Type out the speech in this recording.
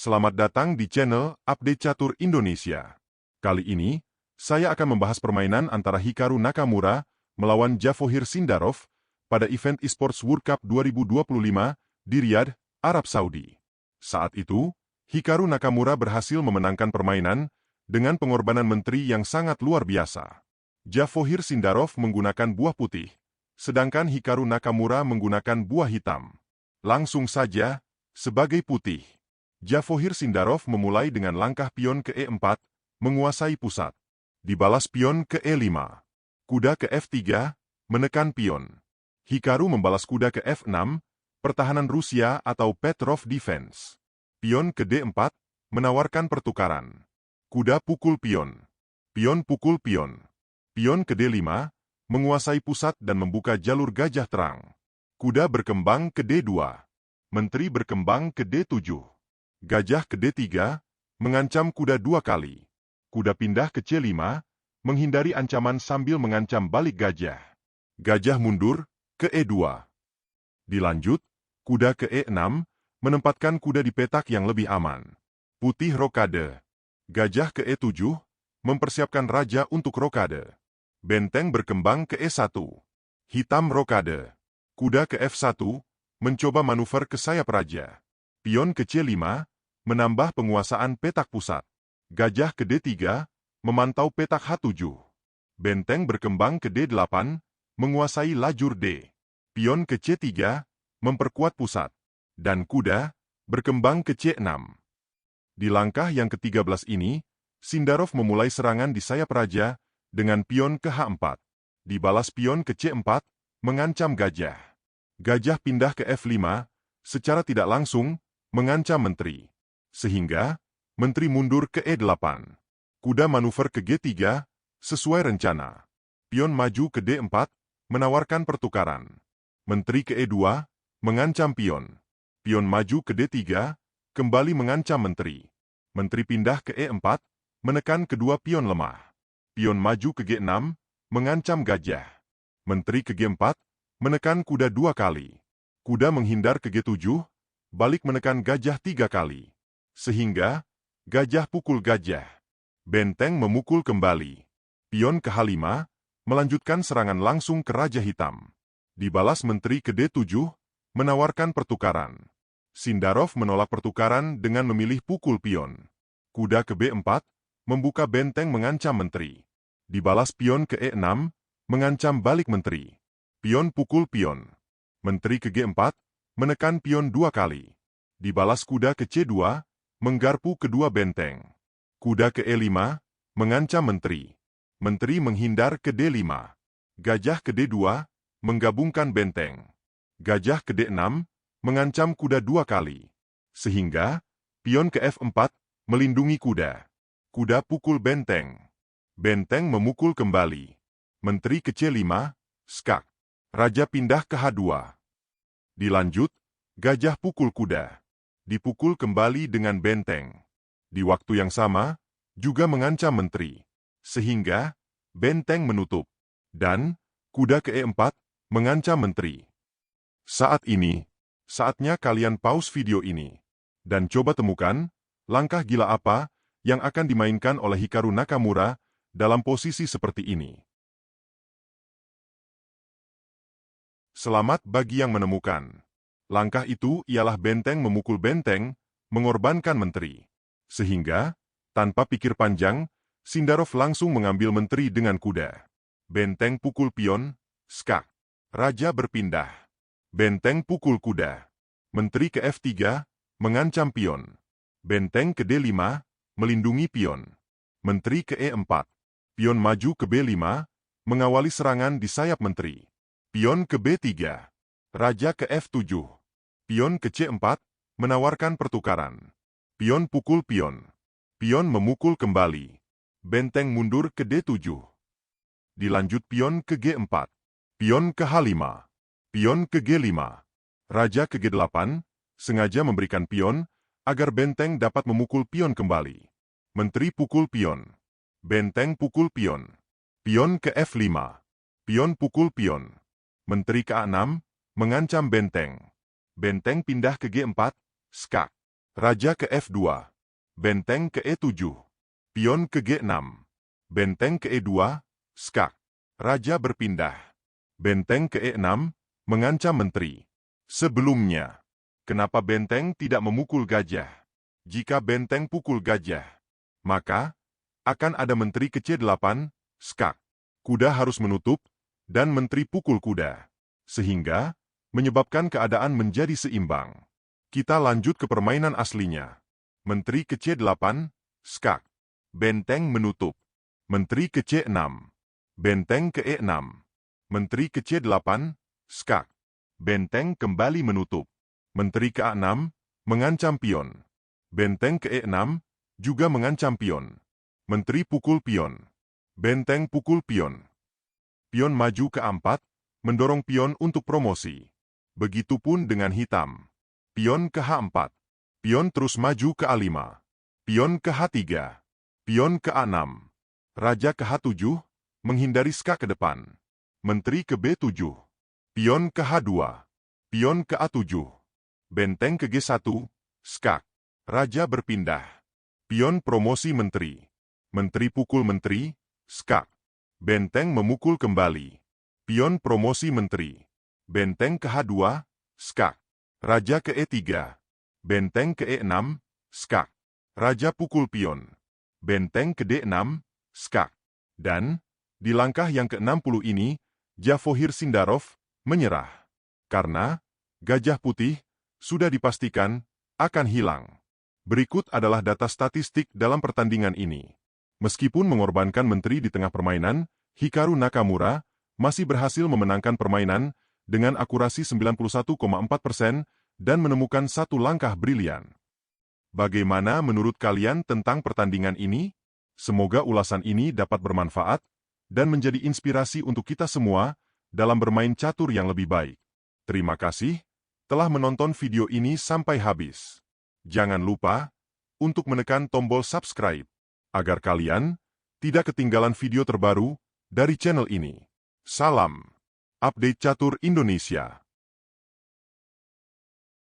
Selamat datang di channel Update Catur Indonesia. Kali ini, saya akan membahas permainan antara Hikaru Nakamura melawan Javohir Sindarov pada event eSports World Cup 2025 di Riyadh, Arab Saudi. Saat itu, Hikaru Nakamura berhasil memenangkan permainan dengan pengorbanan menteri yang sangat luar biasa. Javohir Sindarov menggunakan buah putih, sedangkan Hikaru Nakamura menggunakan buah hitam. Langsung saja, sebagai putih, Javohir Sindarov memulai dengan langkah pion ke E4, menguasai pusat. Dibalas pion ke E5. Kuda ke F3, menekan pion. Hikaru membalas kuda ke F6, pertahanan Rusia atau Petrov Defense. Pion ke D4, menawarkan pertukaran. Kuda pukul pion. Pion pukul pion. Pion ke D5, menguasai pusat dan membuka jalur gajah terang. Kuda berkembang ke D2. Menteri berkembang ke D7. Gajah ke D3, mengancam kuda 2 kali. Kuda pindah ke C5, menghindari ancaman sambil mengancam balik gajah. Gajah mundur ke E2. Dilanjut, kuda ke E6, menempatkan kuda di petak yang lebih aman. Putih rokade. Gajah ke E7, mempersiapkan raja untuk rokade. Benteng berkembang ke E1. Hitam rokade. Kuda ke F1, mencoba manuver ke sayap raja. Pion ke C5, menambah penguasaan petak pusat. Gajah ke D3, memantau petak H7. Benteng berkembang ke D8, menguasai lajur D. Pion ke C3, memperkuat pusat. Dan kuda, berkembang ke C6. Di langkah yang ke-13 ini, Sindarov memulai serangan di sayap raja, dengan pion ke H4. Dibalas pion ke C4, mengancam gajah. Gajah pindah ke F5, secara tidak langsung, mengancam menteri. Sehingga, menteri mundur ke E8. Kuda manuver ke G3, sesuai rencana. Pion maju ke D4, menawarkan pertukaran. Menteri ke E2, mengancam pion. Pion maju ke D3, kembali mengancam menteri. Menteri pindah ke E4, menekan kedua pion lemah. Pion maju ke G6, mengancam gajah. Menteri ke G4, menekan kuda 2 kali. Kuda menghindar ke G7, balik menekan gajah 3 kali. Sehingga, gajah pukul gajah. Benteng memukul kembali. Pion ke H5, melanjutkan serangan langsung ke Raja Hitam. Dibalas menteri ke D7, menawarkan pertukaran. Sindarov menolak pertukaran dengan memilih pukul pion. Kuda ke B4, membuka benteng mengancam menteri. Dibalas pion ke E6, mengancam balik menteri. Pion pukul pion. Menteri ke G4, menekan pion 2 kali. Dibalas kuda ke C2, menggarpu kedua benteng. Kuda ke E5, mengancam menteri. Menteri menghindar ke D5. Gajah ke D2, menggabungkan benteng. Gajah ke D6, mengancam kuda 2 kali. Sehingga, pion ke F4, melindungi kuda. Kuda pukul benteng. Benteng memukul kembali. Menteri ke C5, skak. Raja pindah ke H2. Dilanjut, gajah pukul kuda. Dipukul kembali dengan benteng. Di waktu yang sama, juga mengancam menteri. Sehingga, benteng menutup. Dan, kuda ke E4, mengancam menteri. Saat ini, saatnya kalian pause video ini. Dan coba temukan, langkah gila apa yang akan dimainkan oleh Hikaru Nakamura dalam posisi seperti ini. Selamat bagi yang menemukan. Langkah itu ialah benteng memukul benteng, mengorbankan menteri. Sehingga, tanpa pikir panjang, Sindarov langsung mengambil menteri dengan kuda. Benteng pukul pion, skak. Raja berpindah. Benteng pukul kuda. Menteri ke F3, mengancam pion. Benteng ke D5, melindungi pion. Menteri ke E4. Pion maju ke B5, mengawali serangan di sayap menteri. Pion ke B3. Raja ke F7. Pion ke C4, menawarkan pertukaran. Pion pukul pion. Pion memukul kembali. Benteng mundur ke D7. Dilanjut pion ke G4. Pion ke H5. Pion ke G5. Raja ke G8, sengaja memberikan pion, agar benteng dapat memukul pion kembali. Menteri pukul pion. Benteng pukul pion. Pion ke F5. Pion pukul pion. Menteri ke A6, mengancam benteng. Benteng pindah ke G4, skak. Raja ke F2. Benteng ke E7. Pion ke G6. Benteng ke E2. Skak. Raja berpindah. Benteng ke E6, mengancam menteri. Sebelumnya, kenapa benteng tidak memukul gajah? Jika benteng pukul gajah, maka akan ada menteri ke C8, skak. Kuda harus menutup, dan menteri pukul kuda. Sehingga, menyebabkan keadaan menjadi seimbang. Kita lanjut ke permainan aslinya. Menteri ke C8, skak. Benteng menutup. Menteri ke C6. Benteng ke E6. Menteri ke C8, skak. Benteng kembali menutup. Menteri ke A6, mengancam pion. Benteng ke E6, juga mengancam pion. Menteri pukul pion. Benteng pukul pion. Pion maju ke A4, mendorong pion untuk promosi. Begitupun dengan hitam. Pion ke H4. Pion terus maju ke A5. Pion ke H3. Pion ke A6. Raja ke H7, menghindari skak ke depan. Menteri ke B7. Pion ke H2. Pion ke A7. Benteng ke G1, skak. Raja berpindah. Pion promosi menteri. Menteri pukul menteri, skak. Benteng memukul kembali. Pion promosi menteri. Benteng ke H2, skak. Raja ke E3. Benteng ke E6, skak. Raja pukul pion. Benteng ke D6, skak. Dan, di langkah yang ke-60 ini, Javohir Sindarov menyerah. Karena, gajah putih sudah dipastikan akan hilang. Berikut adalah data statistik dalam pertandingan ini. Meskipun mengorbankan menteri di tengah permainan, Hikaru Nakamura masih berhasil memenangkan permainan dengan akurasi 91,4% dan menemukan satu langkah brilian. Bagaimana menurut kalian tentang pertandingan ini? Semoga ulasan ini dapat bermanfaat dan menjadi inspirasi untuk kita semua dalam bermain catur yang lebih baik. Terima kasih telah menonton video ini sampai habis. Jangan lupa untuk menekan tombol subscribe agar kalian tidak ketinggalan video terbaru dari channel ini. Salam Update Catur Indonesia.